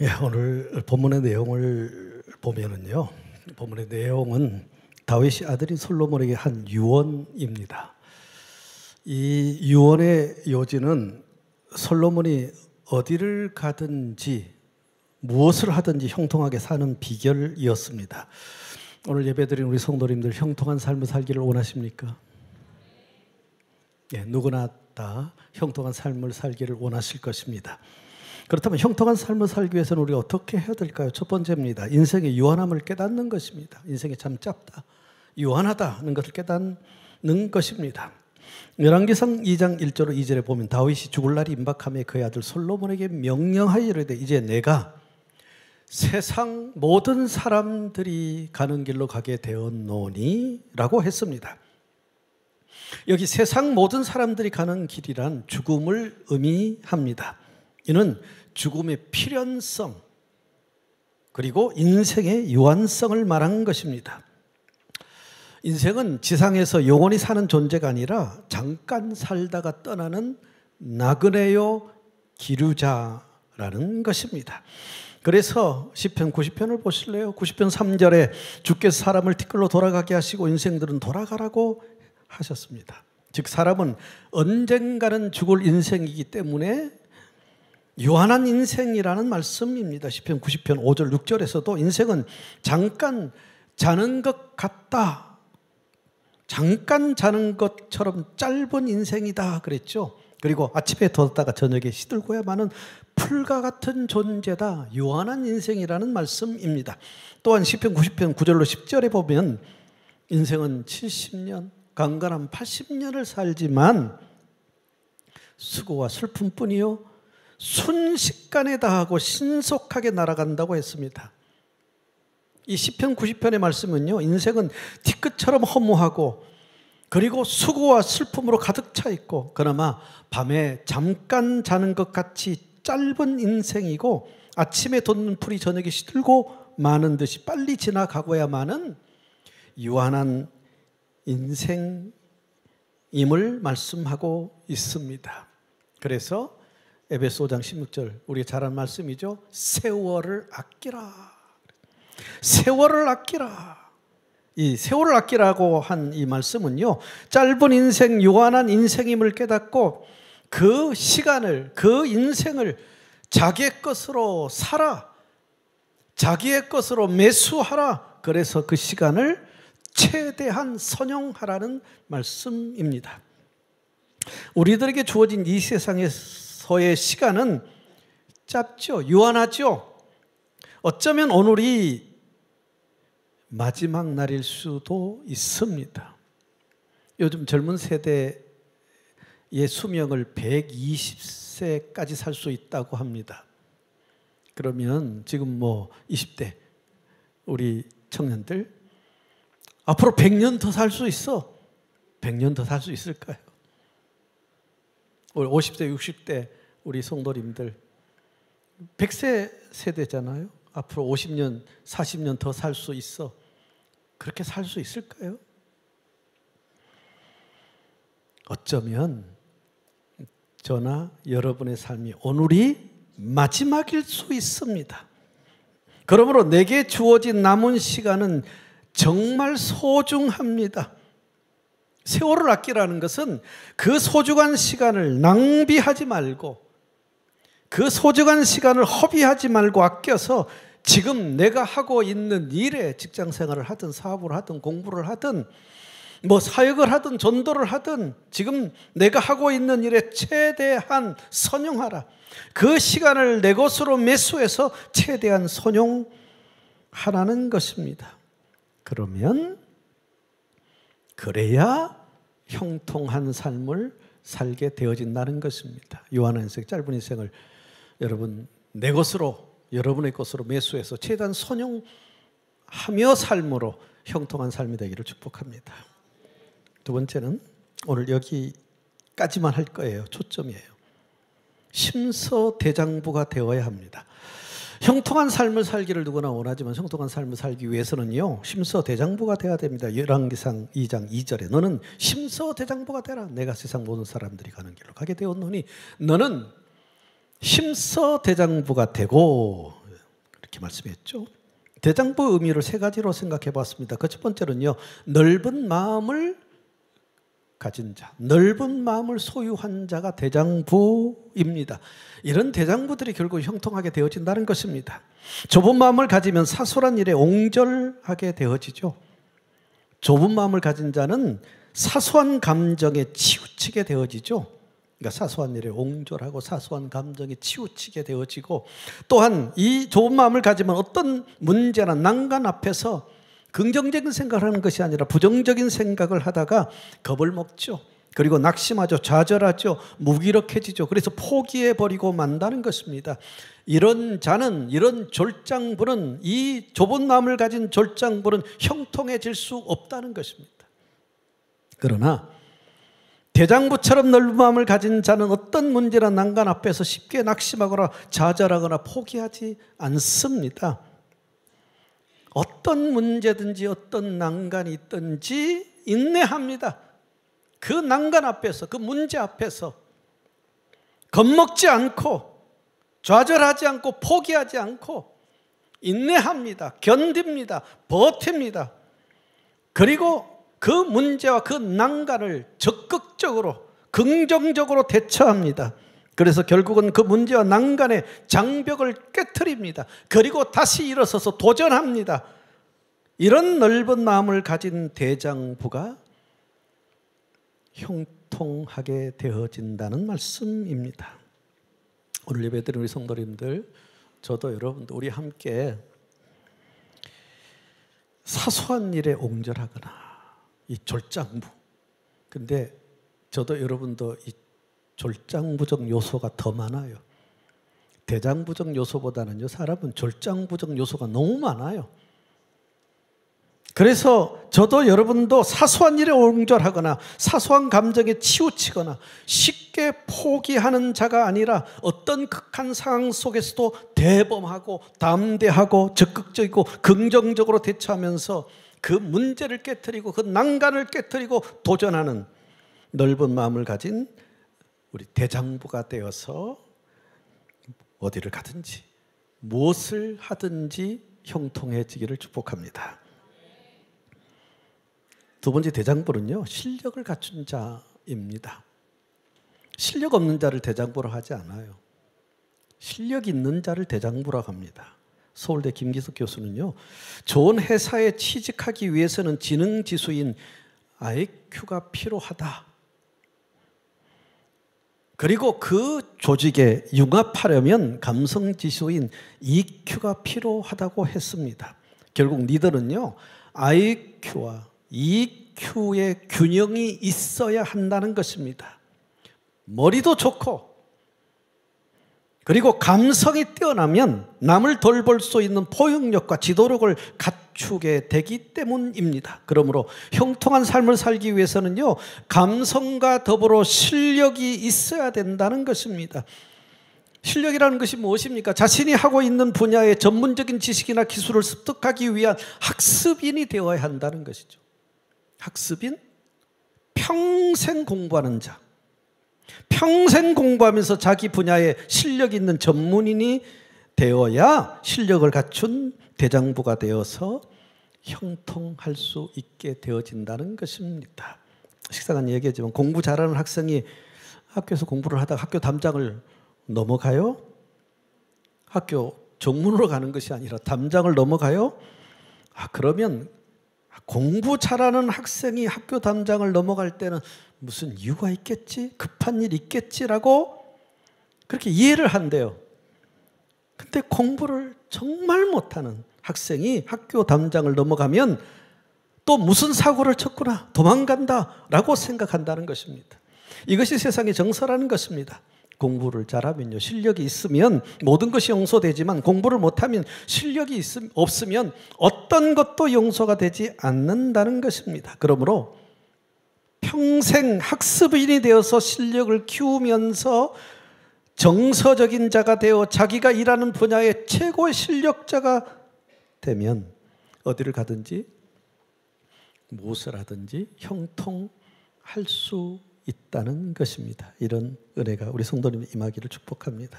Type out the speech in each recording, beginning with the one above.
예, 오늘 본문의 내용을 보면은요, 본문의 내용은 다윗이 아들인 솔로몬에게 한 유언입니다. 이 유언의 요지는 솔로몬이 어디를 가든지 무엇을 하든지 형통하게 사는 비결이었습니다. 오늘 예배드린 우리 성도님들 형통한 삶을 살기를 원하십니까? 예, 누구나 다 형통한 삶을 살기를 원하실 것입니다. 그렇다면 형통한 삶을 살기 위해서는 우리가 어떻게 해야 될까요? 첫 번째입니다. 인생의 유한함을 깨닫는 것입니다. 인생이 참 짧다, 유한하다는 것을 깨닫는 것입니다. 열왕기상 2장 1절로 2절에 보면 다윗이 죽을 날이 임박하며 그의 아들 솔로몬에게 명령하여 이르되 이제 내가 세상 모든 사람들이 가는 길로 가게 되었노니 라고 했습니다. 여기 세상 모든 사람들이 가는 길이란 죽음을 의미합니다. 이는 죽음의 필연성 그리고 인생의 유한성을 말하는 것입니다. 인생은 지상에서 영원히 사는 존재가 아니라 잠깐 살다가 떠나는 나그네요 기류자라는 것입니다. 그래서 시편 90편을 보실래요? 90편 3절에 주께서 사람을 티끌로 돌아가게 하시고 인생들은 돌아가라고 하셨습니다. 즉 사람은 언젠가는 죽을 인생이기 때문에 유한한 인생이라는 말씀입니다. 시편 90편 5절 6절에서도 인생은 잠깐 자는 것 같다, 잠깐 자는 것처럼 짧은 인생이다 그랬죠. 그리고 아침에 뒀다가 저녁에 시들고야 마는 풀과 같은 존재다, 유한한 인생이라는 말씀입니다. 또한 시편 90편 9절로 10절에 보면 인생은 70년, 강건한 80년을 살지만 수고와 슬픔뿐이요 순식간에 다하고 신속하게 날아간다고 했습니다. 이 시편 90편의 말씀은요, 인생은 뒤끝처럼 허무하고 그리고 수고와 슬픔으로 가득 차 있고 그나마 밤에 잠깐 자는 것 같이 짧은 인생이고 아침에 돋는 풀이 저녁에 시들고 마는 듯이 빨리 지나가고야만은 유한한 인생임을 말씀하고 있습니다. 그래서 에베소 5장 16절 우리가 잘 아는 말씀이죠. 세월을 아끼라. 세월을 아끼라. 이 세월을 아끼라고 한 이 말씀은요, 짧은 인생, 유한한 인생임을 깨닫고 그 시간을, 그 인생을 자기의 것으로 살아, 자기의 것으로 매수하라. 그래서 그 시간을 최대한 선용하라는 말씀입니다. 우리들에게 주어진 이 세상에서의 시간은 짧죠, 유한하죠. 어쩌면 오늘이 마지막 날일 수도 있습니다. 요즘 젊은 세대의 수명을 120세까지 살 수 있다고 합니다. 그러면 지금 20대 우리 청년들 앞으로 100년 더 살 수 있어. 100년 더 살 수 있을까요? 우리 50대 60대 우리 성도님들 100세 세대잖아요. 앞으로 50년 40년 더 살 수 있어. 그렇게 살 수 있을까요? 어쩌면 저나 여러분의 삶이 오늘이 마지막일 수 있습니다. 그러므로 내게 주어진 남은 시간은 정말 소중합니다. 세월을 아끼라는 것은 그 소중한 시간을 낭비하지 말고 그 소중한 시간을 허비하지 말고 아껴서 지금 내가 하고 있는 일에 직장생활을 하든 사업을 하든 공부를 하든 사역을 하든 전도를 하든 지금 내가 하고 있는 일에 최대한 선용하라. 그 시간을 내 것으로 매수해서 최대한 선용하라는 것입니다. 그래야 형통한 삶을 살게 되어진다는 것입니다. 유한한 인생, 짧은 인생을 여러분 내 것으로, 여러분의 것으로 매수해서 최대한 선용하며 삶으로 형통한 삶이 되기를 축복합니다. 두 번째는 오늘 여기까지만 할 거예요. 초점이에요. 심서대장부가 되어야 합니다. 형통한 삶을 살기를 누구나 원하지만 형통한 삶을 살기 위해서는요, 심서대장부가 되어야 됩니다. 열왕기상 2장 2절에 너는 심서대장부가 되라. 내가 세상 모든 사람들이 가는 길로 가게 되었노니 너는 심서대장부가 되고 이렇게 말씀했죠. 대장부 의미를 세 가지로 생각해 봤습니다. 그 첫 번째는요, 넓은 마음을 가진 자, 넓은 마음을 소유한 자가 대장부입니다. 이런 대장부들이 결국 형통하게 되어진다는 것입니다. 좁은 마음을 가지면 사소한 일에 옹졸하게 되어지죠. 좁은 마음을 가진 자는 사소한 감정에 치우치게 되어지죠. 그러니까 사소한 일에 옹졸하고 사소한 감정에 치우치게 되어지고, 또한 이 좁은 마음을 가지면 어떤 문제나 난관 앞에서 긍정적인 생각을 하는 것이 아니라 부정적인 생각을 하다가 겁을 먹죠. 그리고 낙심하죠. 좌절하죠. 무기력해지죠. 그래서 포기해버리고 만다는 것입니다. 이런 자는, 이런 졸장부는, 이 좁은 마음을 가진 졸장부는 형통해질 수 없다는 것입니다. 그러나 대장부처럼 넓은 마음을 가진 자는 어떤 문제나 난관 앞에서 쉽게 낙심하거나 좌절하거나 포기하지 않습니다. 어떤 문제든지 어떤 난관이 있든지 인내합니다. 그 난관 앞에서, 그 문제 앞에서 겁먹지 않고 좌절하지 않고 포기하지 않고 인내합니다. 견딥니다. 버팁니다. 그리고 그 문제와 그 난관을 적극적으로 긍정적으로 대처합니다. 그래서 결국은 그 문제와 난간의 장벽을 깨트립니다. 그리고 다시 일어서서 도전합니다. 이런 넓은 마음을 가진 대장부가 형통하게 되어진다는 말씀입니다. 오늘 예배드리는 우리 성도님들, 저도 여러분도 우리 함께 사소한 일에 옹졸하거나 이 졸장부, 근데 저도 여러분도 이 졸장부적 요소가 더 많아요. 대장부적 요소보다는요, 사람은 졸장부적 요소가 너무 많아요. 그래서 저도 여러분도 사소한 일에 옹졸하거나 사소한 감정에 치우치거나 쉽게 포기하는 자가 아니라 어떤 극한 상황 속에서도 대범하고 담대하고 적극적이고 긍정적으로 대처하면서 그 문제를 깨트리고 그 난간을 깨트리고 도전하는 넓은 마음을 가진 우리 대장부가 되어서 어디를 가든지 무엇을 하든지 형통해지기를 축복합니다. 두 번째 대장부는요, 실력을 갖춘 자입니다. 실력 없는 자를 대장부로 하지 않아요. 실력 있는 자를 대장부라고 합니다. 서울대 김기석 교수는요, 좋은 회사에 취직하기 위해서는 지능지수인 IQ가 필요하다. 그리고 그 조직에 융합하려면 감성지수인 EQ가 필요하다고 했습니다. 결국 리더는요, IQ와 EQ의 균형이 있어야 한다는 것입니다. 머리도 좋고 그리고 감성이 뛰어나면 남을 돌볼 수 있는 포용력과 지도력을 갖추게 되기 때문입니다. 그러므로 형통한 삶을 살기 위해서는요, 감성과 더불어 실력이 있어야 된다는 것입니다. 실력이라는 것이 무엇입니까? 자신이 하고 있는 분야의 전문적인 지식이나 기술을 습득하기 위한 학습인이 되어야 한다는 것이죠. 학습인? 평생 공부하는 자. 평생 공부하면서 자기 분야에 실력 있는 전문인이 되어야 실력을 갖춘 대장부가 되어서 형통할 수 있게 되어진다는 것입니다. 식상한 얘기지만 공부 잘하는 학생이 학교에서 공부를 하다가 학교 담장을 넘어가요? 학교 정문으로 가는 것이 아니라 담장을 넘어가요? 그러면 공부 잘하는 학생이 학교 담장을 넘어갈 때는 무슨 이유가 있겠지? 급한 일 있겠지라고 그렇게 이해를 한대요. 근데 공부를 정말 못하는 학생이 학교 담장을 넘어가면 또 무슨 사고를 쳤구나, 도망간다라고 생각한다는 것입니다. 이것이 세상의 정서라는 것입니다. 공부를 잘하면요, 실력이 있으면 모든 것이 용서되지만 공부를 못하면 실력이 없으면 어떤 것도 용서가 되지 않는다는 것입니다. 그러므로 평생 학습인이 되어서 실력을 키우면서 정서적인 자가 되어 자기가 일하는 분야의 최고의 실력자가 되면 어디를 가든지 무엇을 하든지 형통할 수 있다는 것입니다. 이런 은혜가 우리 성도님 임하기를 축복합니다.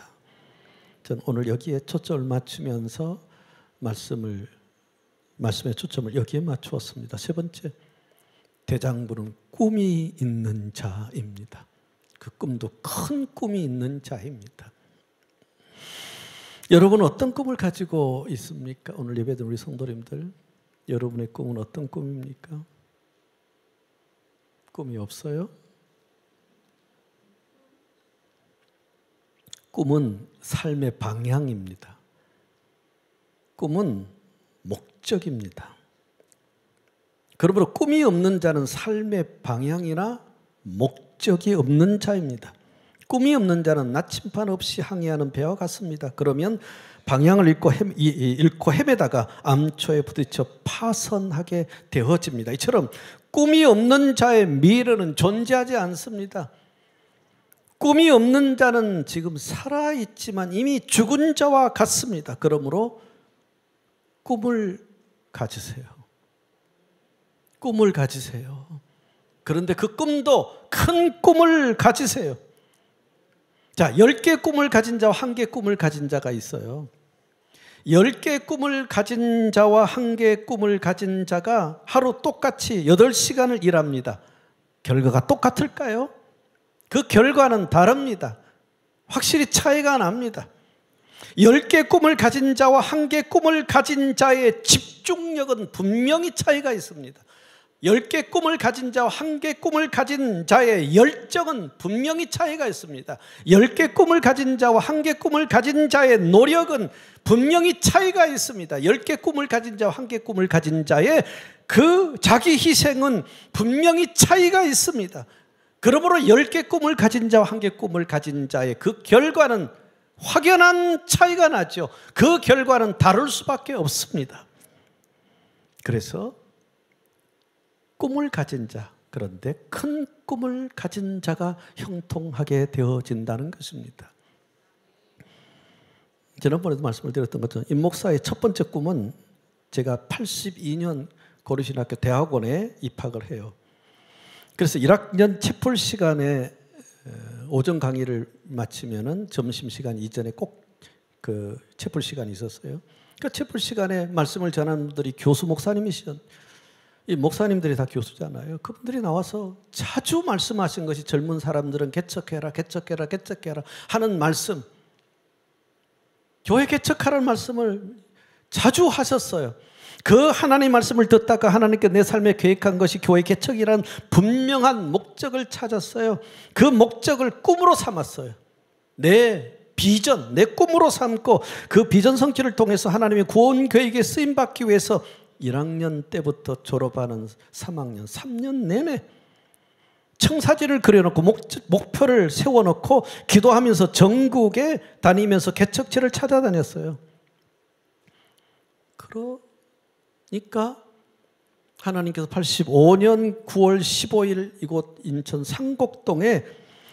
전 오늘 여기에 초점을 맞추면서 말씀의 초점을 여기에 맞추었습니다. 세 번째, 대장부는 꿈이 있는 자입니다. 그 꿈도 큰 꿈이 있는 자입니다. 여러분 어떤 꿈을 가지고 있습니까? 오늘 예배드린 우리 성도님들, 여러분의 꿈은 어떤 꿈입니까? 꿈이 없어요? 꿈은 삶의 방향입니다. 꿈은 목적입니다. 그러므로 꿈이 없는 자는 삶의 방향이나 목적이 없는 자입니다. 꿈이 없는 자는 나침반 없이 항해하는 배와 같습니다. 그러면 방향을 잃고 헤매다가 암초에 부딪혀 파선하게 되어집니다. 이처럼 꿈이 없는 자의 미래는 존재하지 않습니다. 꿈이 없는 자는 지금 살아있지만 이미 죽은 자와 같습니다. 그러므로 꿈을 가지세요. 꿈을 가지세요. 그런데 그 꿈도 큰 꿈을 가지세요. 자, 10개의 꿈을 가진 자와 1개의 꿈을 가진 자가 있어요. 10개의 꿈을 가진 자와 1개의 꿈을 가진 자가 하루 똑같이 8시간을 일합니다. 결과가 똑같을까요? 그 결과는 다릅니다. 확실히 차이가 납니다. 10개의 꿈을 가진 자와 1개의 꿈을 가진 자의 집중력은 분명히 차이가 있습니다. 10개의 꿈을 가진 자와 1개의 꿈을 가진 자의 열정은 분명히 차이가 있습니다. 10개의 꿈을 가진 자와 1개의 꿈을 가진 자의 노력은 분명히 차이가 있습니다. 10개의 꿈을 가진 자와 1개의 꿈을 가진 자의 그 자기 희생은 분명히 차이가 있습니다. 그러므로 10개의 꿈을 가진 자와 1개의 꿈을 가진 자의 그 결과는 확연한 차이가 나죠. 그 결과는 다를 수밖에 없습니다. 그래서 꿈을 가진 자, 그런데 큰 꿈을 가진 자가 형통하게 되어진다는 것입니다. 지난번에도 말씀을 드렸던 것처럼 임 목사의 첫 번째 꿈은 제가 82년 고려신학교 대학원에 입학을 해요. 그래서 1학년 채플 시간에 오전 강의를 마치면은 점심시간 이전에 꼭 그 채플 시간이 있었어요. 그 채플 시간에 말씀을 전하는 분들이 교수 목사님이시죠. 이 목사님들이 다 교수잖아요. 그분들이 나와서 자주 말씀하신 것이 젊은 사람들은 개척해라, 개척해라, 개척해라 하는 말씀, 교회 개척하라는 말씀을 자주 하셨어요. 그 하나님 말씀을 듣다가 하나님께 내 삶에 계획한 것이 교회 개척이라는 분명한 목적을 찾았어요. 그 목적을 꿈으로 삼았어요. 내 비전, 내 꿈으로 삼고 그 비전 성취를 통해서 하나님의 구원 계획에 쓰임받기 위해서 1학년 때부터 졸업하는 3학년, 3년 내내 청사진을 그려놓고 목표를 세워놓고 기도하면서 전국에 다니면서 개척지를 찾아다녔어요. 그러니까 하나님께서 85년 9월 15일 이곳 인천 상곡동에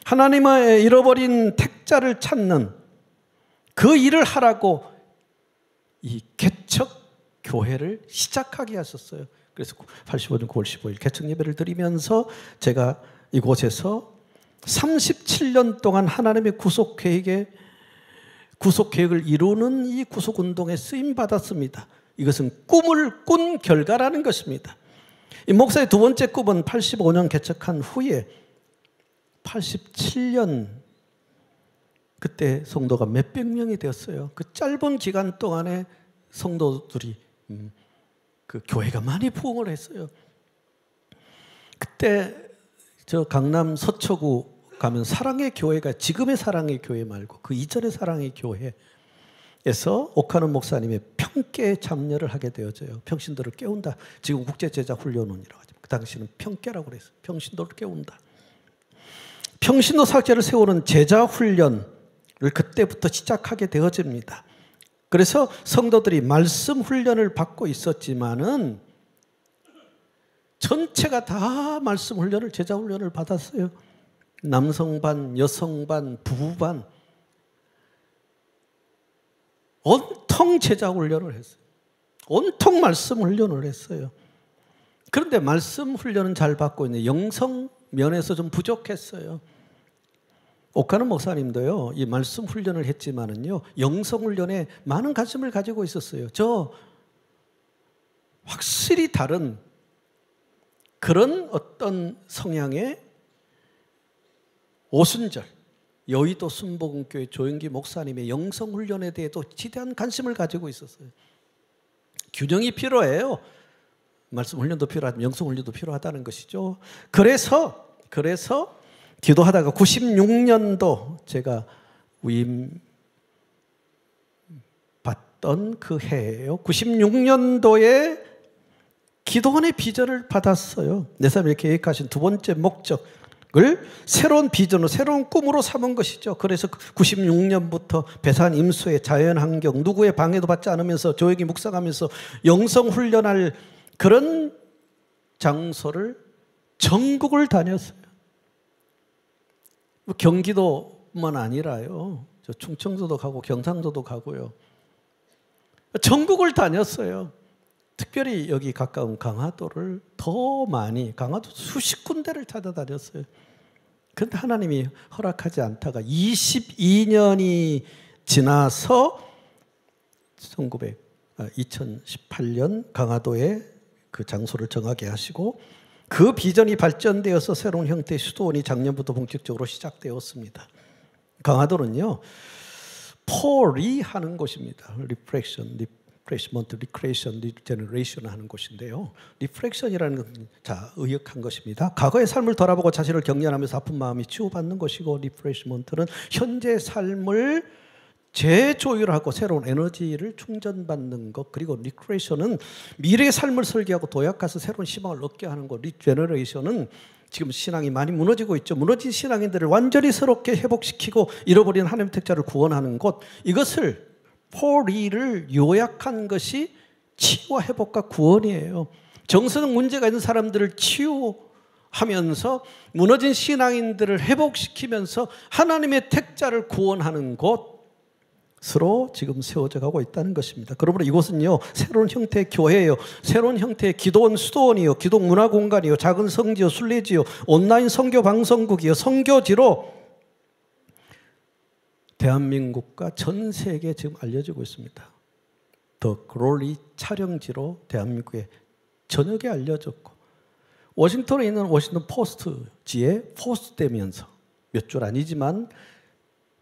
하나님의 잃어버린 택자를 찾는 그 일을 하라고 이 개척 교회를 시작하게 하셨어요. 그래서 85년 9월 15일 개척 예배를 드리면서 제가 이곳에서 37년 동안 하나님의 구속 계획을 이루는 이 구속 운동에 쓰임 받았습니다. 이것은 꿈을 꾼 결과라는 것입니다. 이 목사의 두 번째 꿈은 85년 개척한 후에 87년 그때 성도가 몇백 명이 되었어요. 그 짧은 기간 동안에 성도들이 그 교회가 많이 부흥을 했어요. 그때 저 강남 서초구 가면 사랑의 교회가 지금의 사랑의 교회 말고 그 이전의 사랑의 교회에서 옥하는 목사님의 평깨에 참여를 하게 되어져요. 평신도를 깨운다. 지금 국제제자훈련원이라고 하죠. 그 당시는 평깨라고 그랬어요. 평신도를 깨운다. 평신도 사제를 세우는 제자훈련을 그때부터 시작하게 되어집니다. 그래서 성도들이 말씀 훈련을 받고 있었지만은 전체가 다 말씀 훈련을, 제자 훈련을 받았어요. 남성반, 여성반, 부부반 온통 제자 훈련을 했어요. 온통 말씀 훈련을 했어요. 그런데 말씀 훈련은 잘 받고 있는데 영성 면에서 좀 부족했어요. 옥하는 목사님도요, 이 말씀 훈련을 했지만은요, 영성 훈련에 많은 관심을 가지고 있었어요. 저 확실히 다른 그런 어떤 성향의 오순절 여의도 순복음교회 조영기 목사님의 영성 훈련에 대해도 지대한 관심을 가지고 있었어요. 균형이 필요해요. 말씀 훈련도 필요하지만 영성 훈련도 필요하다는 것이죠. 그래서 기도하다가 96년도 제가 위임 받던 그 해예요. 96년도에 기도원의 비전을 받았어요. 내 삶에 계획하신 두 번째 목적을 새로운 비전으로, 새로운 꿈으로 삼은 것이죠. 그래서 96년부터 배산 임수의 자연환경, 누구의 방해도 받지 않으면서 조용히 묵상하면서 영성 훈련할 그런 장소를 전국을 다녔어요. 경기도만 아니라요. 저 충청도도 가고 경상도도 가고요. 전국을 다녔어요. 특별히 여기 가까운 강화도를 더 많이, 강화도 수십 군데를 찾아다녔어요. 그런데 하나님이 허락하지 않다가 22년이 지나서 2018년 강화도에 그 장소를 정하게 하시고 그 비전이 발전되어서 새로운 형태의 수도원이 작년부터 본격적으로 시작되었습니다. 강화도는요, 폴이 하는 곳입니다. 리프레시먼트, 리크레이션, 리제너레이션 하는 곳인데요. 리프렉션이라는 것은 의역한 것입니다. 과거의 삶을 돌아보고 자신을 경련하면서 아픈 마음이 치유받는 것이고, 리프레시먼트는 현재 삶을 재조율하고 새로운 에너지를 충전받는 것, 그리고 리크레이션은 미래의 삶을 설계하고 도약해서 새로운 희망을 얻게 하는 것, 리제너레이션은 지금 신앙이 많이 무너지고 있죠. 무너진 신앙인들을 완전히 새롭게 회복시키고 잃어버린 하나님의 택자를 구원하는 것, 이것을 포리를 요약한 것이 치유와 회복과 구원이에요. 정서적 문제가 있는 사람들을 치유하면서 무너진 신앙인들을 회복시키면서 하나님의 택자를 구원하는 곳으로 지금 세워져 가고 있다는 것입니다. 그러므로 이곳은요, 새로운 형태의 교회예요. 새로운 형태의 기도원, 수도원이요, 기독 문화 공간이요, 작은 성지요, 순례지요, 온라인 선교 방송국이요, 선교지로 대한민국과 전 세계에 지금 알려지고 있습니다. 더 글로리 촬영지로 대한민국에 저녁에 알려졌고, 워싱턴에 있는 워싱턴 포스트지에 포스트되면서 몇 줄 아니지만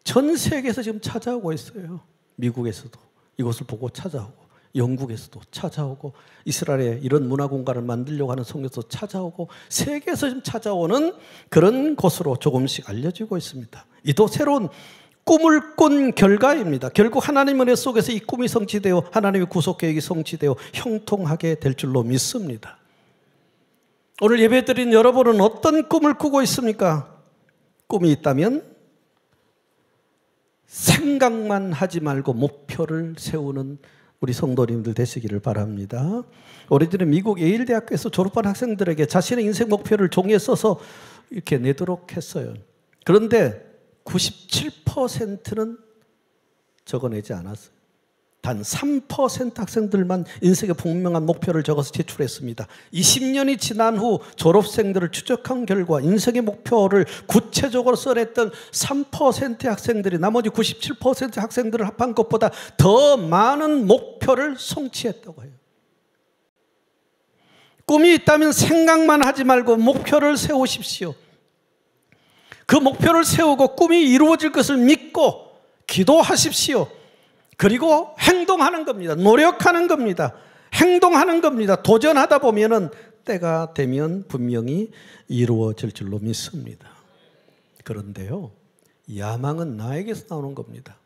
전 세계에서 지금 찾아오고 있어요. 미국에서도 이곳을 보고 찾아오고, 영국에서도 찾아오고, 이스라엘에 이런 문화 공간을 만들려고 하는 성교도 찾아오고, 세계에서 지금 찾아오는 그런 곳으로 조금씩 알려지고 있습니다. 이도 새로운 꿈을 꾼 결과입니다. 결국 하나님의 은혜 속에서 이 꿈이 성취되어 하나님의 구속 계획이 성취되어 형통하게 될 줄로 믿습니다. 오늘 예배드린 여러분은 어떤 꿈을 꾸고 있습니까? 꿈이 있다면 생각만 하지 말고 목표를 세우는 우리 성도님들 되시기를 바랍니다. 오래전에 미국 예일대학교에서 졸업한 학생들에게 자신의 인생 목표를 종이에 써서 이렇게 내도록 했어요. 그런데 97%는 적어내지 않았어요. 단 3% 학생들만 인생의 분명한 목표를 적어서 제출했습니다. 20년이 지난 후 졸업생들을 추적한 결과 인생의 목표를 구체적으로 써냈던 3%의 학생들이 나머지 97%의 학생들을 합한 것보다 더 많은 목표를 성취했다고 해요. 꿈이 있다면 생각만 하지 말고 목표를 세우십시오. 그 목표를 세우고 꿈이 이루어질 것을 믿고 기도하십시오. 그리고 행동하는 겁니다. 노력하는 겁니다. 행동하는 겁니다. 도전하다 보면은 때가 되면 분명히 이루어질 줄로 믿습니다. 그런데요, 야망은 나에게서 나오는 겁니다.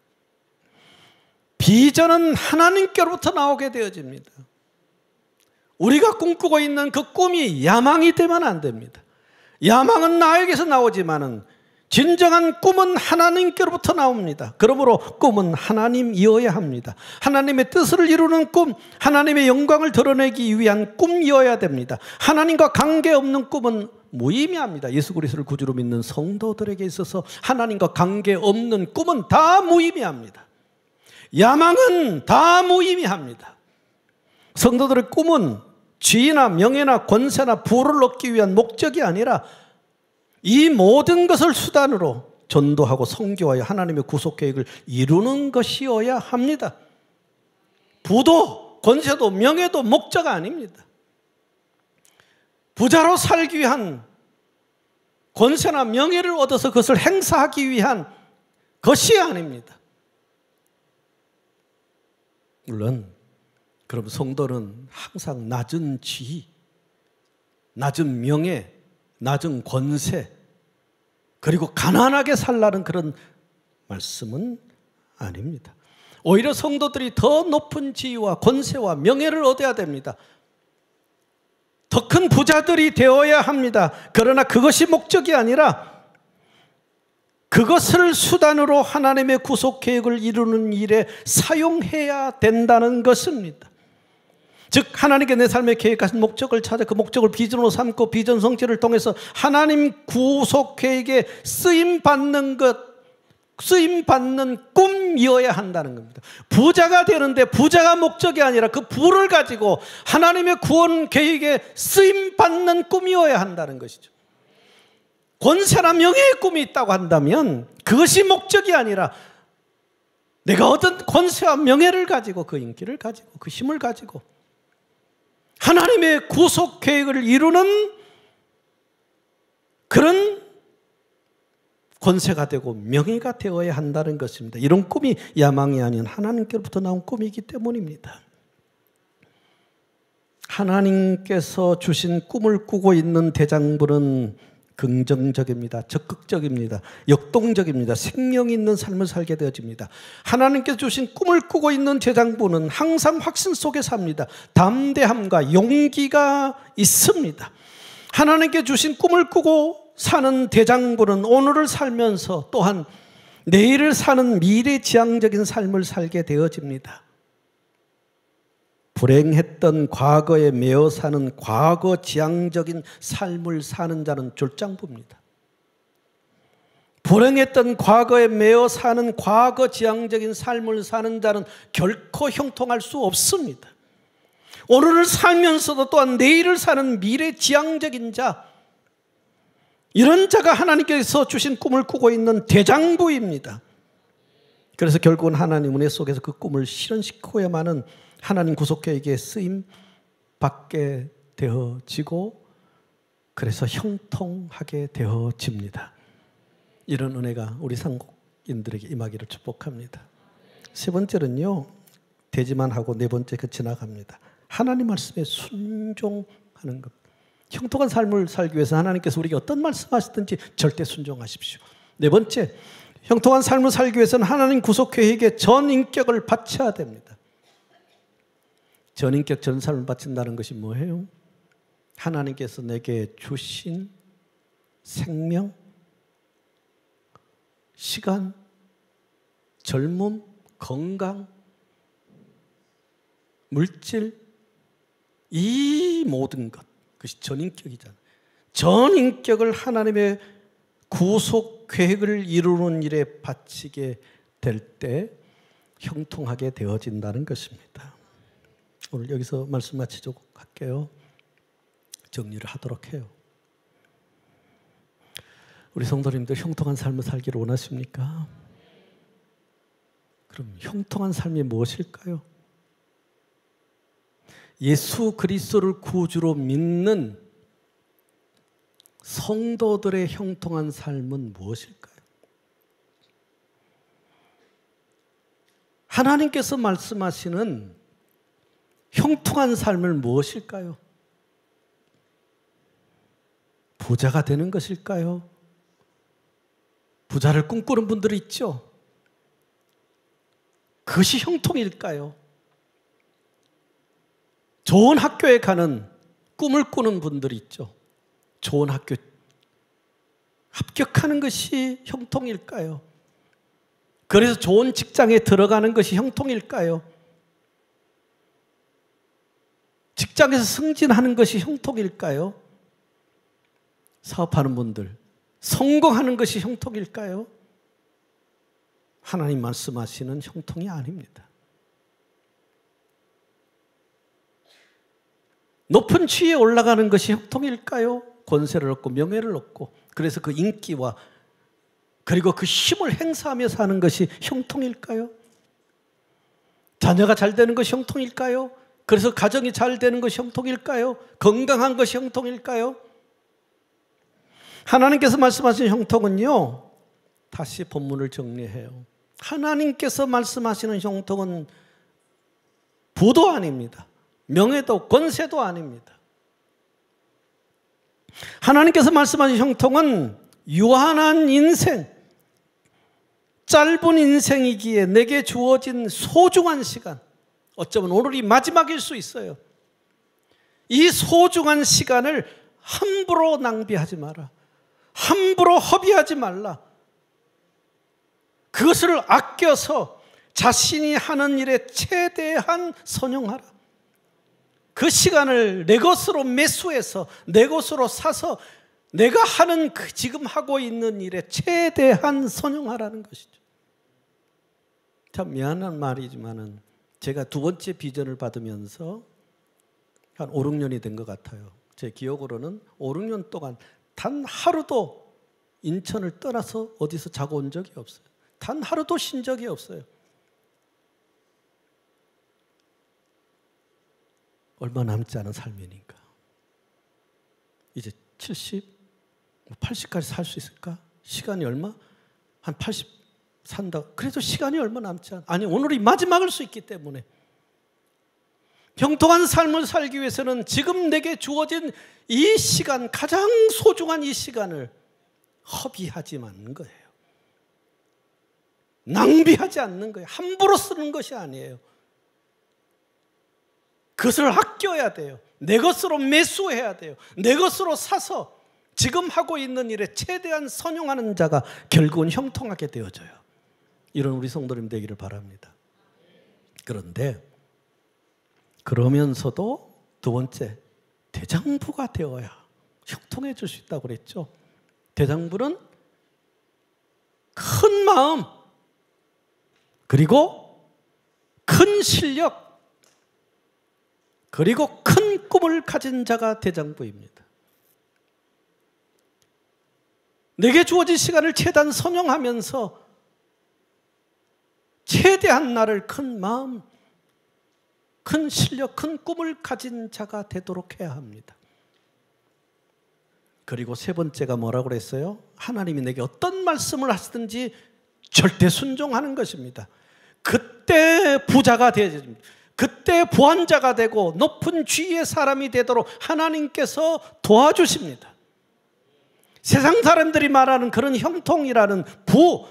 비전은 하나님께로부터 나오게 되어집니다. 우리가 꿈꾸고 있는 그 꿈이 야망이 되면 안 됩니다. 야망은 나에게서 나오지만은 진정한 꿈은 하나님께로부터 나옵니다. 그러므로 꿈은 하나님이어야 합니다. 하나님의 뜻을 이루는 꿈, 하나님의 영광을 드러내기 위한 꿈이어야 됩니다. 하나님과 관계없는 꿈은 무의미합니다. 예수 그리스도를 구주로 믿는 성도들에게 있어서 하나님과 관계없는 꿈은 다 무의미합니다. 야망은 다 무의미합니다. 성도들의 꿈은 지위나 명예나 권세나 부를 얻기 위한 목적이 아니라 이 모든 것을 수단으로 전도하고 선교하여 하나님의 구속 계획을 이루는 것이어야 합니다. 부도, 권세도, 명예도 목자가 아닙니다. 부자로 살기 위한 권세나 명예를 얻어서 그것을 행사하기 위한 것이 아닙니다. 물론 그럼 성도는 항상 낮은 지위, 낮은 명예, 낮은 권세, 그리고 가난하게 살라는 그런 말씀은 아닙니다. 오히려 성도들이 더 높은 지위와 권세와 명예를 얻어야 됩니다. 더 큰 부자들이 되어야 합니다. 그러나 그것이 목적이 아니라 그것을 수단으로 하나님의 구속 계획을 이루는 일에 사용해야 된다는 것입니다. 즉 하나님께 내 삶에 계획하신 목적을 찾아 그 목적을 비전으로 삼고 비전 성취를 통해서 하나님 구속 계획에 쓰임받는 꿈이어야 한다는 겁니다. 부자가 되는데 부자가 목적이 아니라 그 부를 가지고 하나님의 구원 계획에 쓰임받는 꿈이어야 한다는 것이죠. 권세나 명예의 꿈이 있다고 한다면 그것이 목적이 아니라 내가 얻은 권세와 명예를 가지고 그 인기를 가지고 그 힘을 가지고 하나님의 구속 계획을 이루는 그런 권세가 되고 명예가 되어야 한다는 것입니다. 이런 꿈이 야망이 아닌 하나님께로부터 나온 꿈이기 때문입니다. 하나님께서 주신 꿈을 꾸고 있는 대장부는 긍정적입니다. 적극적입니다. 역동적입니다. 생명 있는 삶을 살게 되어집니다. 하나님께서 주신 꿈을 꾸고 있는 대장부는 항상 확신 속에 삽니다. 담대함과 용기가 있습니다. 하나님께 주신 꿈을 꾸고 사는 대장부는 오늘을 살면서 또한 내일을 사는 미래지향적인 삶을 살게 되어집니다. 불행했던 과거에 매여 사는 과거지향적인 삶을 사는 자는 졸장부입니다. 불행했던 과거에 매여 사는 과거지향적인 삶을 사는 자는 결코 형통할 수 없습니다. 오늘을 살면서도 또한 내일을 사는 미래지향적인 자, 이런 자가 하나님께서 주신 꿈을 꾸고 있는 대장부입니다. 그래서 결국은 하나님 은혜 속에서 그 꿈을 실현시켜야만은 하나님 구속계획에 쓰임 받게 되어지고 그래서 형통하게 되어집니다. 이런 은혜가 우리 상국인들에게 임하기를 축복합니다. 세 번째는요, 되지만 하고 네 번째 지나갑니다. 하나님 말씀에 순종하는 것. 형통한 삶을 살기 위해서 하나님께서 우리에게 어떤 말씀하시든지 절대 순종하십시오. 네 번째, 형통한 삶을 살기 위해서는 하나님 구속계획에 전인격을 바쳐야 됩니다. 전인격 전삶을 바친다는 것이 뭐예요? 하나님께서 내게 주신 생명, 시간, 젊음, 건강, 물질, 이 모든 것, 그것이 전인격이잖아요. 전인격을 하나님의 구속 계획을 이루는 일에 바치게 될 때 형통하게 되어진다는 것입니다. 오늘 여기서 말씀 마치도록 할게요. 정리를 하도록 해요. 우리 성도님들 형통한 삶을 살기를 원하십니까? 그럼 형통한 삶이 무엇일까요? 예수 그리스도를 구주로 믿는 성도들의 형통한 삶은 무엇일까요? 하나님께서 말씀하시는 형통한 삶을 무엇일까요? 부자가 되는 것일까요? 부자를 꿈꾸는 분들이 있죠. 그것이 형통일까요? 좋은 학교에 가는 꿈을 꾸는 분들이 있죠. 좋은 학교 합격하는 것이 형통일까요? 그래서 좋은 직장에 들어가는 것이 형통일까요? 직장에서 승진하는 것이 형통일까요? 사업하는 분들 성공하는 것이 형통일까요? 하나님 말씀하시는 형통이 아닙니다. 높은 지위에 올라가는 것이 형통일까요? 권세를 얻고 명예를 얻고 그래서 그 인기와 그리고 그 힘을 행사하며 사는 것이 형통일까요? 자녀가 잘 되는 것이 형통일까요? 그래서 가정이 잘 되는 것이 형통일까요? 건강한 것이 형통일까요? 하나님께서 말씀하신 형통은요, 다시 본문을 정리해요. 하나님께서 말씀하시는 형통은 부도 아닙니다. 명예도 권세도 아닙니다. 하나님께서 말씀하신 형통은 유한한 인생, 짧은 인생이기에 내게 주어진 소중한 시간, 어쩌면 오늘이 마지막일 수 있어요. 이 소중한 시간을 함부로 낭비하지 마라. 함부로 허비하지 말라. 그것을 아껴서 자신이 하는 일에 최대한 선용하라. 그 시간을 내 것으로 매수해서 내 것으로 사서 내가 하는 지금 하고 있는 일에 최대한 선용하라는 것이죠. 참 미안한 말이지만은 제가 두 번째 비전을 받으면서 한 5, 6년이 된 것 같아요. 제 기억으로는 5, 6년 동안 단 하루도 인천을 떠나서 어디서 자고 온 적이 없어요. 단 하루도 쉰 적이 없어요. 얼마 남지 않은 삶이니까. 이제 70, 80까지 살 수 있을까? 시간이 얼마? 한 80 산다. 그래도 시간이 얼마 남지 않아. 아니, 오늘이 마지막일 수 있기 때문에. 형통한 삶을 살기 위해서는 지금 내게 주어진 이 시간, 가장 소중한 이 시간을 허비하지 않는 거예요. 낭비하지 않는 거예요. 함부로 쓰는 것이 아니에요. 그것을 아껴야 돼요. 내 것으로 매수해야 돼요. 내 것으로 사서 지금 하고 있는 일에 최대한 선용하는 자가 결국은 형통하게 되어져요. 이런 우리 성도님 되기를 바랍니다. 그런데 그러면서도 두 번째, 대장부가 되어야 형통해질 수 있다고 그랬죠. 대장부는 큰 마음, 그리고 큰 실력, 그리고 큰 꿈을 가진 자가 대장부입니다. 내게 주어진 시간을 최대한 선용하면서 최대한 나를 큰 마음, 큰 실력, 큰 꿈을 가진 자가 되도록 해야 합니다. 그리고 세 번째가 뭐라고 그랬어요? 하나님이 내게 어떤 말씀을 하시든지 절대 순종하는 것입니다. 그때 부자가 되어집니다. 그때 부한자가 되고 높은 지위의 사람이 되도록 하나님께서 도와주십니다. 세상 사람들이 말하는 그런 형통이라는 부,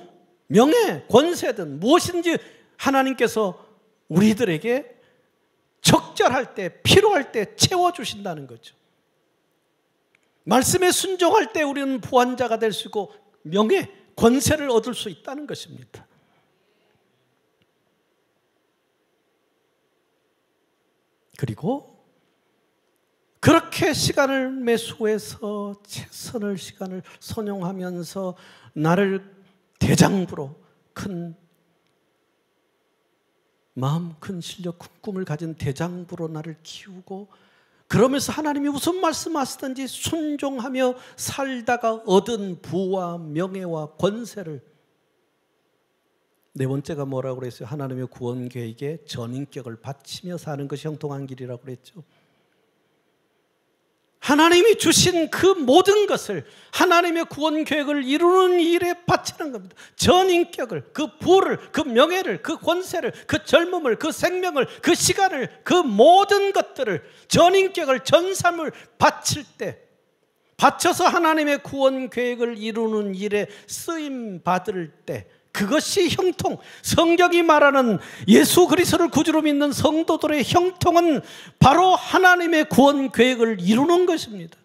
명예, 권세든 무엇인지 하나님께서 우리들에게 적절할 때, 필요할 때 채워주신다는 거죠. 말씀에 순종할 때 우리는 부한자가 될 수 있고 명예, 권세를 얻을 수 있다는 것입니다. 그리고 그렇게 시간을 매수해서 최선을 시간을 선용하면서 나를 대장부로 큰 마음, 큰 실력, 큰 꿈을 가진 대장부로 나를 키우고 그러면서 하나님이 무슨 말씀하시든지 순종하며 살다가 얻은 부와 명예와 권세를 네 번째가 뭐라고 그랬어요? 하나님의 구원 계획에 전인격을 바치며 사는 것이 형통한 길이라고 그랬죠. 하나님이 주신 그 모든 것을 하나님의 구원 계획을 이루는 일에 바치는 겁니다. 전인격을, 그 부를, 그 명예를, 그 권세를, 그 젊음을, 그 생명을, 그 시간을, 그 모든 것들을, 전인격을, 전삼을 바칠 때, 바쳐서 하나님의 구원 계획을 이루는 일에 쓰임 받을 때, 그것이 형통. 성경이 말하는 예수 그리스도를 구주로 믿는 성도들의 형통은 바로 하나님의 구원 계획을 이루는 것입니다.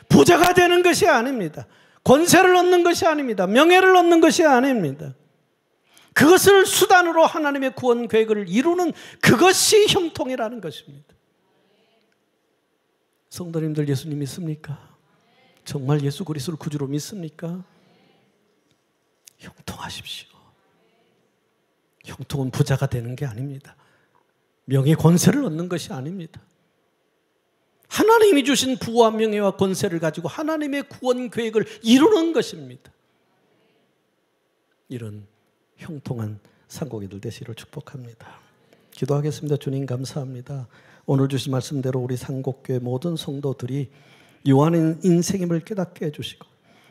부자가 되는 것이 아닙니다. 권세를 얻는 것이 아닙니다. 명예를 얻는 것이 아닙니다. 그것을 수단으로 하나님의 구원 계획을 이루는 그것이 형통이라는 것입니다. 성도님들 예수님 믿습니까? 정말 예수 그리스도를 구주로 믿습니까? 형통하십시오. 형통은 부자가 되는 게 아닙니다. 명예 권세를 얻는 것이 아닙니다. 하나님이 주신 부와 명예와 권세를 가지고 하나님의 구원 계획을 이루는 것입니다. 이런 형통한 상고기들 되시기를 축복합니다. 기도하겠습니다. 주님 감사합니다. 오늘 주신 말씀대로 우리 상곡교회 모든 성도들이 유한한 인생임을 깨닫게 해주시고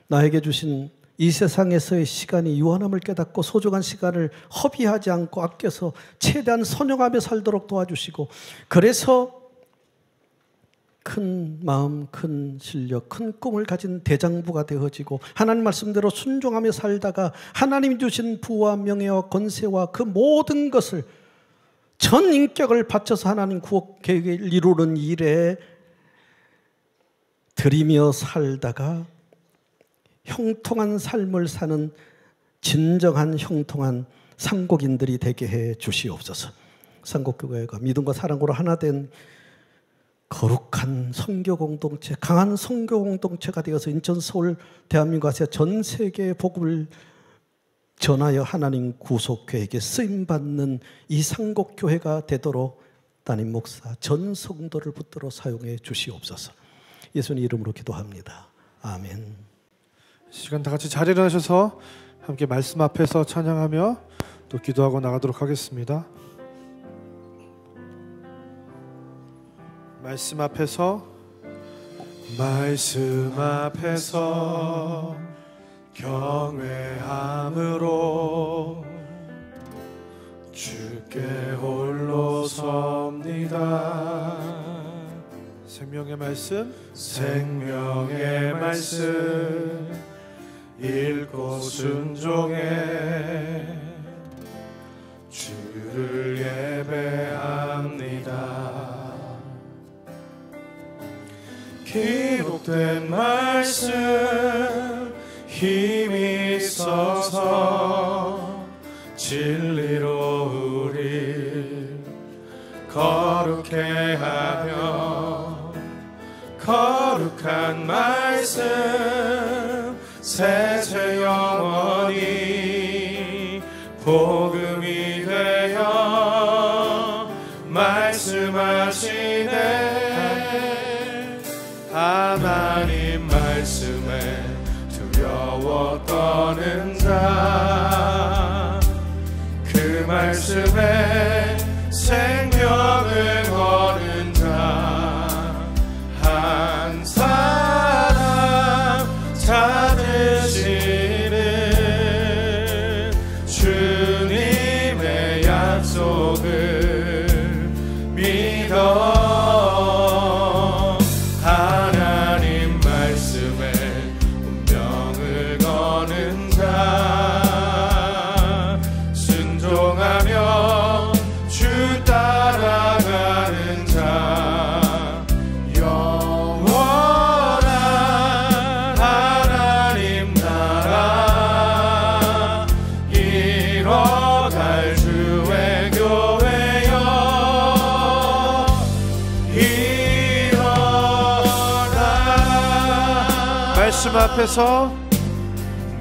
나에게 주신 이 세상에서의 시간이 유한함을 깨닫고 소중한 시간을 허비하지 않고 아껴서 최대한 선용하며 살도록 도와주시고, 그래서 큰 마음, 큰 실력, 큰 꿈을 가진 대장부가 되어지고 하나님 말씀대로 순종하며 살다가 하나님이 주신 부와 명예와 권세와 그 모든 것을 전 인격을 바쳐서 하나님 구원 계획을 이루는 일에 드리며 살다가 형통한 삶을 사는 진정한 형통한 상곡인들이 되게 해 주시옵소서. 상곡교회가 믿음과 사랑으로 하나 된 거룩한 선교 공동체, 강한 선교 공동체가 되어서 인천, 서울, 대한민국, 아시아 전 세계의 복음을 전하여 하나님 구속교회에게 쓰임받는 이 상곡교회가 되도록 담임 목사, 전 성도를 붙들어 사용해 주시옵소서. 예수님 이름으로 기도합니다. 아멘. 시간 다 같이 자리를 하셔서 함께 말씀 앞에서 찬양하며 또 기도하고 나가도록 하겠습니다. 말씀 앞에서 경외함으로 주께 홀로 섭니다. 생명의 말씀 읽고 순종해 주를 예배합니다. 기록된 말씀 힘이 있어서 진리로 우리 거룩해 하며, 거룩한 말씀 세세 영원히 복음이 되어 말씀하시네. 하나님 말씀에 두려워 떠는 자, 그 말씀에 생명을 거는 자, 한 사람 찾으시는 주님의 약속을 믿어 하나님 말씀에 운명을 거는 자, 순종하며 주 따라가는 자, 영원한 하나님 나라 이뤄갈 주의 교회여 일어나.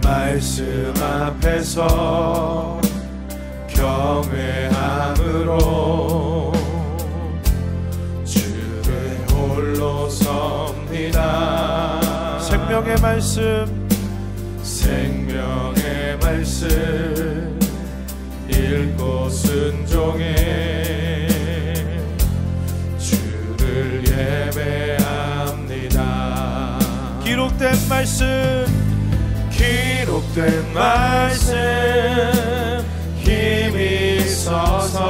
말씀 앞에서 경외함으로 주를 홀로 섭니다. 생명의 말씀 읽고 순종해 주를 예배합니다. 기록된 말씀 힘이 있어서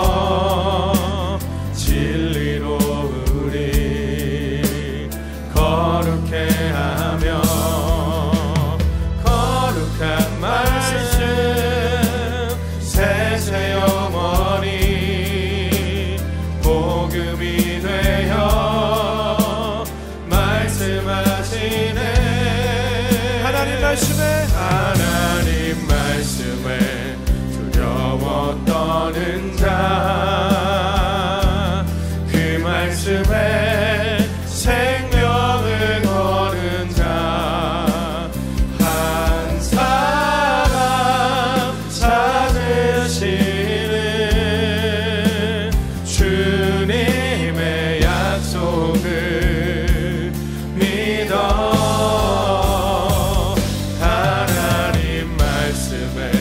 진리로 우리 거룩해 하며, 거룩한 말씀 세세 영원히 복음이 되어 말씀하시네. 하나님 말씀에 두려워 떠는 자, 그 말씀에 생명을 거는 자, 한 사람 찾으시는 주님의 약속을 믿어 하나님 말씀에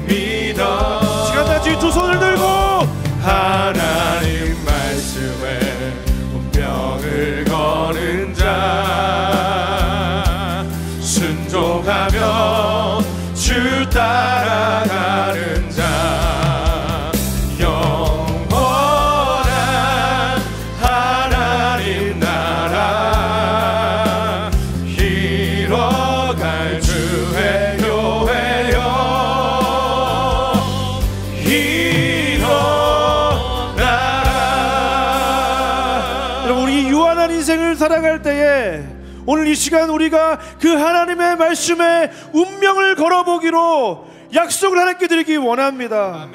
믿어. 시간 다시 두 손을 들고 하나님 말씀에 운명을 거는 자, 순종하며 주 따라가는 자, 영원한 하나님 나라 이뤄갈 주의 교회여 일어나라. 여러분, 우리 유한한 인생을 살아갈 때에 오늘 이 시간 우리가 그 하나님의 말씀에 운명을 걸어보기로 약속을 하나님께 드리기 원합니다.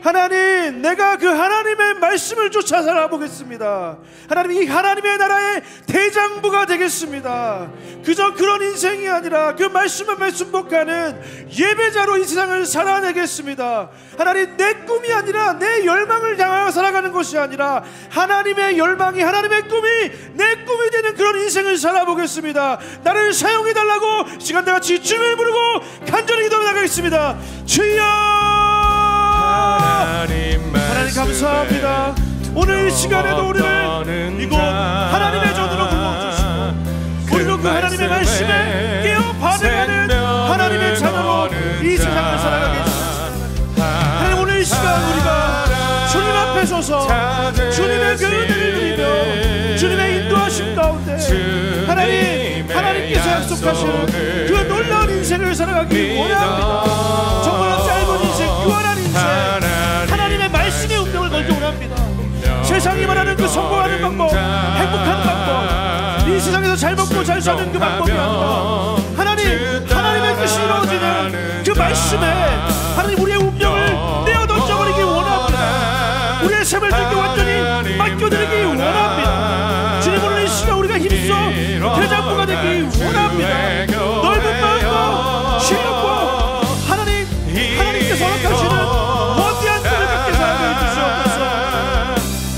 하나님, 내가 그 하나님의 말씀을 쫓아 살아보겠습니다. 하나님, 이 하나님의 나라의 대장부가 되겠습니다. 그저 그런 인생이 아니라 그 말씀에 순복하는 예배자로 이 세상을 살아내겠습니다. 하나님, 내 꿈이 아니라 내 열망을 향하여 살아가는 것이 아니라 하나님의 열망이, 하나님의 꿈이 내 꿈이 되는 그런 인생을 살아보겠습니다. 나를 사용해달라고 시간대같이 주님을 부르고 간절히 기도해 나가겠습니다. 주여, 하나님 감사합니다. 오늘 이 시간에도 우리를 이곳 하나님의 전으로 불러주시고 우리도 그 하나님의 말씀에 깨어 반응하는 하나님의 자녀로 이 세상을 살아가게 해주십시오. 하나님, 오늘 이 시간 우리가 주님 앞에 서서 주님의 그 은혜를 드리며 주님의 인도하심 가운데 하나님께서 약속하시는 그 놀라운 인생을 살아가기 원합니다. 정말 짧은 인생, 유한한 인생, 하나님의 말씀의 운명을 걸기 원합니다. 세상이 말하는 그 성공하는 방법, 행복하는 방법, 이 세상에서 잘 먹고 잘 사는 그 방법이 아니라 하나님의 뜻이 이루어지는 그 말씀에 하나님, 우리의 운명을 내어 던져버리기 원합니다. 우리의 삶을 주님께 완전히 맡겨드리기 원합니다. 주님, 오늘 이 시간 우리가 힘써 대장부가 되기 원합니다. 넓은 마음과 실력과 하나님께서 허락하시는 거대한 꿈을 갖게 살게 해주시옵소서.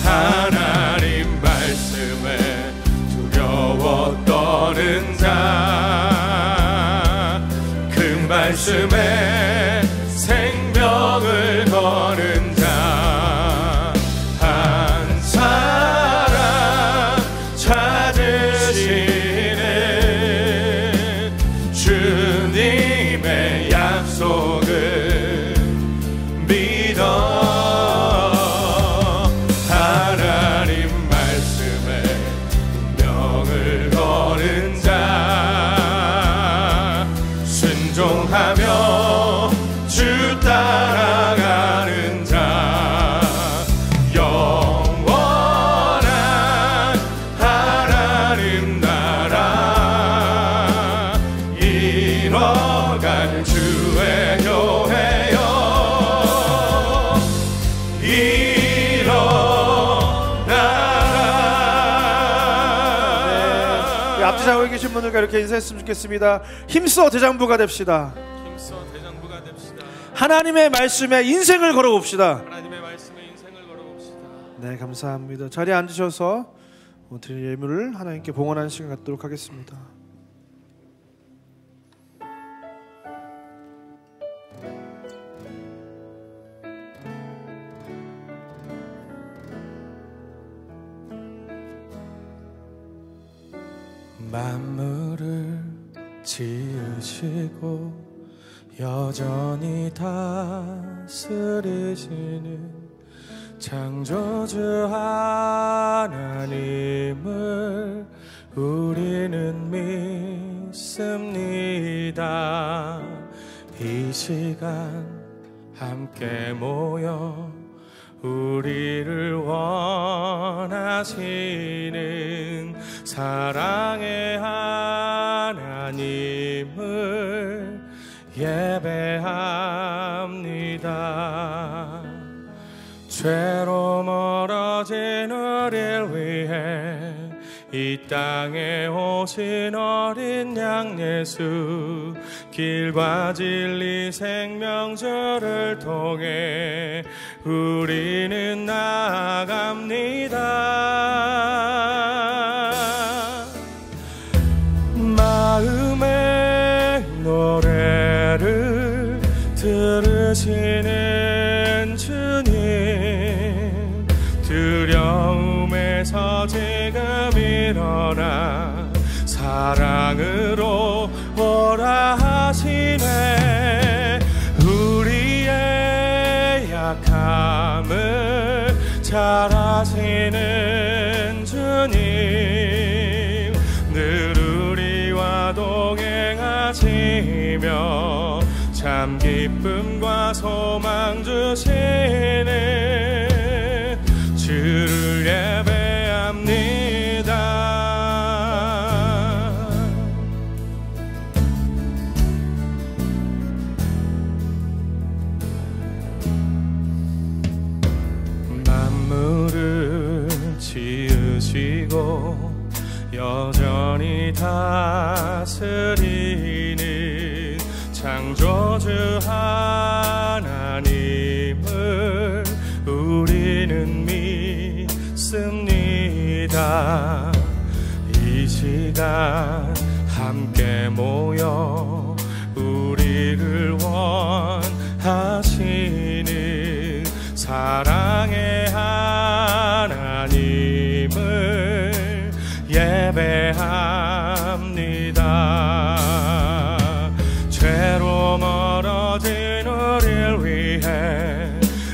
하나님 말씀에 두려워 떠는 자, 그 말씀에 생명을 거는 자, 한 사람 찾으시는 주님의 약속을 믿어. 하나님 말씀에 운명을 거는 자, 순종하며 주 따라가는 자, 영원한 하나님 나라 이뤄갈 주의 교회여 일어나라. 네, 앞뒤 좌우에 계신 분들과 이렇게 인사했으면 좋겠습니다. 힘써 대장부가 됩시다. 힘써 대장부가 됩시다. 하나님의 말씀에 인생을 걸어봅시다. 하나님의 말씀에 인생을 걸어봅시다. 네, 감사합니다. 자리에 앉으셔서 드릴 예물을 하나님께 봉헌하는 시간 갖도록 하겠습니다. 만물을 지으시고 여전히 다스리시는 창조주 하나님을 우리는 믿습니다. 이 시간 함께 모여 우리를 원하시는 사랑의 하나님을 예배합니다. 죄로 멀어진 우리를 위해 이 땅에 오신 어린 양 예수, 길과 진리 생명주를 통해 우리는 나아갑니다. 마음의 노래를 들으시 오시는 주님 두려움에서 지금 일어나 사랑으로 오라 하시네. 우리의 약함을 잘 아시는 주님 늘 우리와 동행하시며 참 기쁨과 소망 주시는 주를 예배합니다. 만물을 지으시고 여전히 다스리는 창조주 하나님을 우리는 믿습니다. 이 시간 함께 모여 우리를 원하시는 사랑의 하나님을 예배합니다. 죄로 멀어진 우리를 위해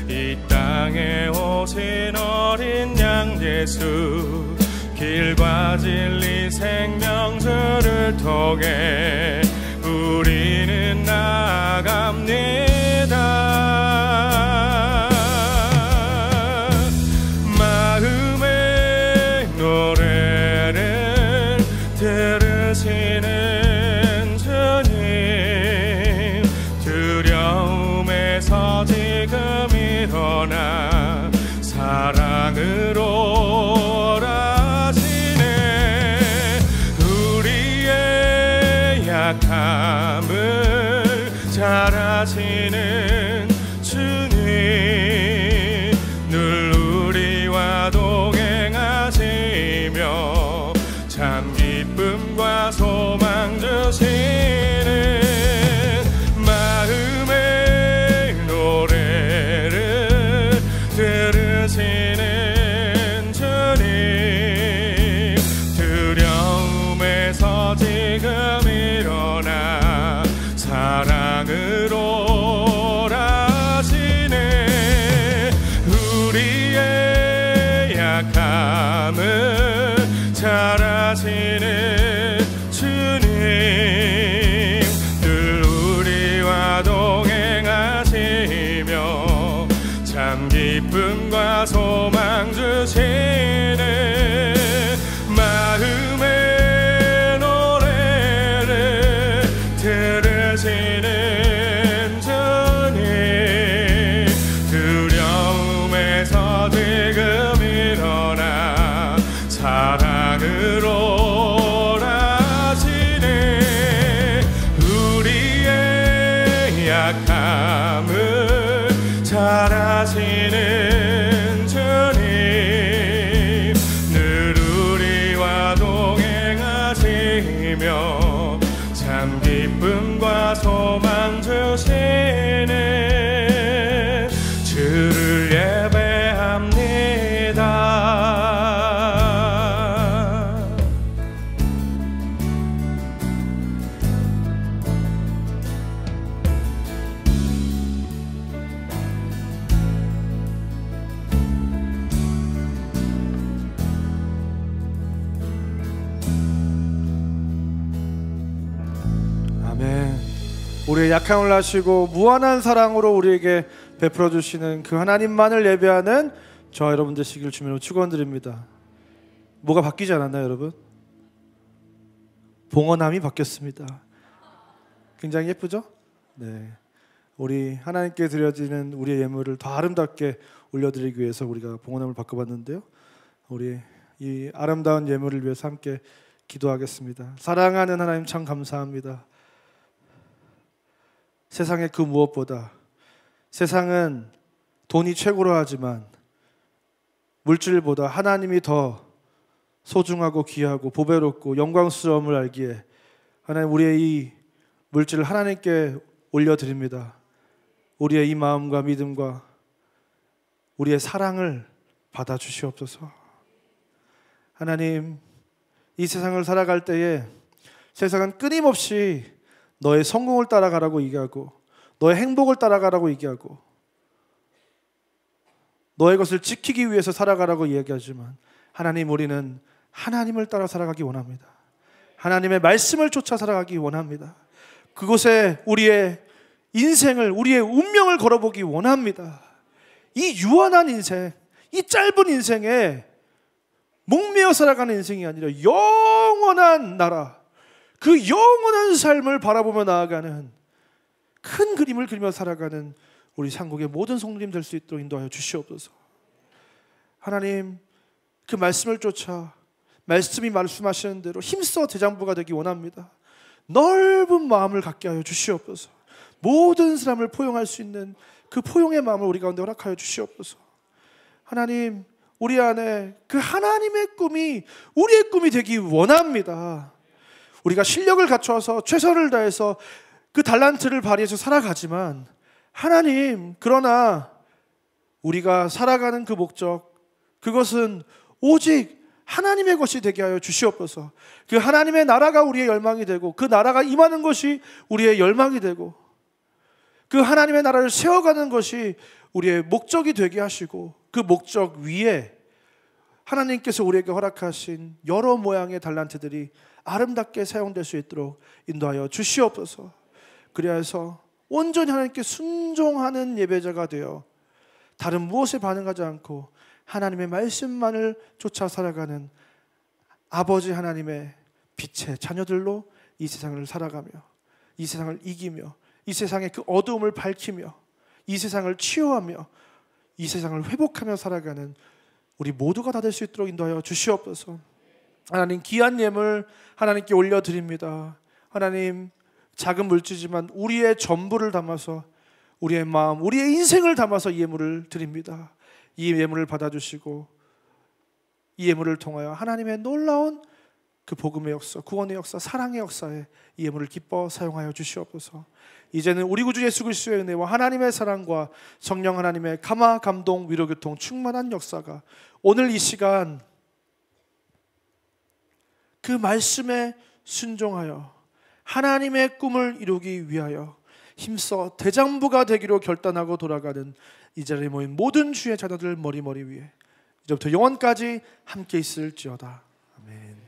이 땅에 오신 어린 양 예수 길과 진리 생명주를 통해 우리는 나아갑니다. 마음의 노래를 들으시는 주님 두려움에서 지금 일어나 사랑으로 오라시네. 우리의 약함을 잘 아시는 주님 늘 우리와 동행하시며 참 기쁨과 소망 주시는 마음의 노래를 들으시는 주님 두려움에서 지금 일어나 사랑으로 오라시네. 우리의 약함을 잘 아시는 주님 늘 우리와 동행하시며 참 기쁨과 소망 주시는 마음의 노래를 들으시는 주님 두려움에서 지금 일어나 사랑으로 오라시네. 우리의 약함을 잘 아시는 주님 늘 우리와 동행하시며 참 기쁨과 소망 주시는 주를 예배합니다. 아멘. 우리의 약함을 아시고 무한한 사랑으로 우리에게 베풀어 주시는 그 하나님만을 예배하는 저와 여러분 되시길 주님으로 축원드립니다. 뭐가 바뀌지 않았나요, 여러분? 봉헌함이 바뀌었습니다. 굉장히 예쁘죠? 네. 우리 하나님께 드려지는 우리의 예물을 더 아름답게 올려드리기 위해서 우리가 봉헌함을 바꿔봤는데요. 우리 이 아름다운 예물을 위해서 함께 기도하겠습니다. 사랑하는 하나님 참 감사합니다. 세상의 그 무엇보다 세상은 돈이 최고로 하지만 물질보다 하나님이 더 소중하고 귀하고 보배롭고 영광스러움을 알기에 하나님 우리의 이 물질을 하나님께 올려드립니다. 우리의 이 마음과 믿음과 우리의 사랑을 받아주시옵소서. 하나님, 이 세상을 살아갈 때에 세상은 끊임없이 너의 성공을 따라가라고 얘기하고 너의 행복을 따라가라고 얘기하고 너의 것을 지키기 위해서 살아가라고 이야기하지만 하나님, 우리는 하나님을 따라 살아가기 원합니다. 하나님의 말씀을 쫓아 살아가기 원합니다. 그곳에 우리의 인생을, 우리의 운명을 걸어보기 원합니다. 이 유한한 인생, 이 짧은 인생에 목매어 살아가는 인생이 아니라 영원한 나라, 그 영원한 삶을 바라보며 나아가는 큰 그림을 그리며 살아가는 우리 상국의 모든 성도님 될 수 있도록 인도하여 주시옵소서. 하나님, 그 말씀을 쫓아 말씀이 말씀하시는 대로 힘써 대장부가 되기 원합니다. 넓은 마음을 갖게 하여 주시옵소서. 모든 사람을 포용할 수 있는 그 포용의 마음을 우리 가운데 허락하여 주시옵소서. 하나님, 우리 안에 그 하나님의 꿈이 우리의 꿈이 되기 원합니다. 우리가 실력을 갖춰서 최선을 다해서 그 달란트를 발휘해서 살아가지만 하나님, 그러나 우리가 살아가는 그 목적, 그것은 오직 하나님의 것이 되게 하여 주시옵소서. 그 하나님의 나라가 우리의 열망이 되고 그 나라가 임하는 것이 우리의 열망이 되고 그 하나님의 나라를 세워가는 것이 우리의 목적이 되게 하시고 그 목적 위에 하나님께서 우리에게 허락하신 여러 모양의 달란트들이 아름답게 사용될 수 있도록 인도하여 주시옵소서. 그리하여서 온전히 하나님께 순종하는 예배자가 되어 다른 무엇에 반응하지 않고 하나님의 말씀만을 쫓아 살아가는 아버지 하나님의 빛의 자녀들로 이 세상을 살아가며 이 세상을 이기며 이 세상의 그 어두움을 밝히며 이 세상을 치유하며 이 세상을 회복하며 살아가는 우리 모두가 다 될 수 있도록 인도하여 주시옵소서. 하나님, 귀한 예물 하나님께 올려드립니다. 하나님, 작은 물질이지만 우리의 전부를 담아서 우리의 마음, 우리의 인생을 담아서 이 예물을 드립니다. 이 예물을 받아주시고 이 예물을 통하여 하나님의 놀라운 그 복음의 역사, 구원의 역사, 사랑의 역사에 이 예물을 기뻐 사용하여 주시옵소서. 이제는 우리 구주 예수 그리스도의 은혜와 하나님의 사랑과 성령 하나님의 감화, 감동, 위로, 교통 충만한 역사가 오늘 이 시간 그 말씀에 순종하여 하나님의 꿈을 이루기 위하여 힘써 대장부가 되기로 결단하고 돌아가는 이 자리에 모인 모든 주의 자녀들 머리 위에 이제부터 영원까지 함께 있을지어다. 아멘.